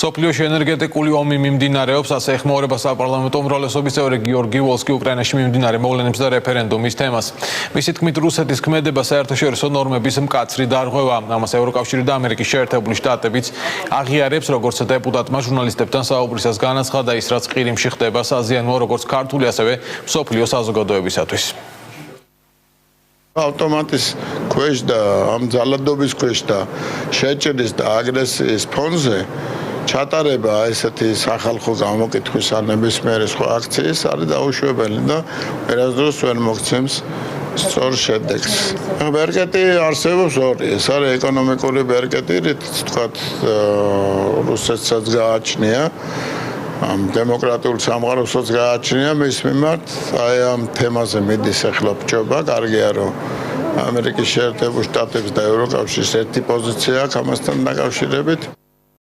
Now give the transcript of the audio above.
მსოფლიოში ენერგეტიკული ომი მიმდინარეობს, ასე ეხმაურება საპარლამენტო უმრავლესობის წევრი გიორგი ვოლსკი უკრაინაში მიმდინარე მოვლენებს და რეფერენდუმის თემას. მისი თქმით, რუსეთის ქმედება საერთაშორისო ნორმების მკაცრი დარღვევა. ამას ევროკავშირი და ამერიკის შეერთებული შტატებიც აღიარებს, როგორც დეპუტატმა ჟურნალისტებთან საუბრისას განაცხადა ის, რაც ყირიმში ხდება საზიანოა როგორც ქართული, ასევე მსოფლიო საზოგადოებისათვის. ავტომატის ქვეშ და ამ ძალადობის ქვეშ და შეჭრის და აგრესიის ფონზე ჩატარება ესეთი სახალხო გამოკითხვის ან ნებისმიერი სხვა აქციის არის დაუშვებელი და ვერასდროს ვერ მოგცემს სწორ შედეგს. ბერკეტი არსებობს ორი, ეს არის ეკონომიკური ბერკეტი, რითიც თქვათ რუსეთსაც გააჩნია. დემოკრატიულ სამყაროსაც გააჩნია მის მიმართ, აი ამ თემაზე მიდის ახლა ბჭობა, კარგია რომ ამერიკის შეერთებულ შტატებს და ევროკავშირს ერთი პოზიცია აქვს ამასთან დაკავშირებით.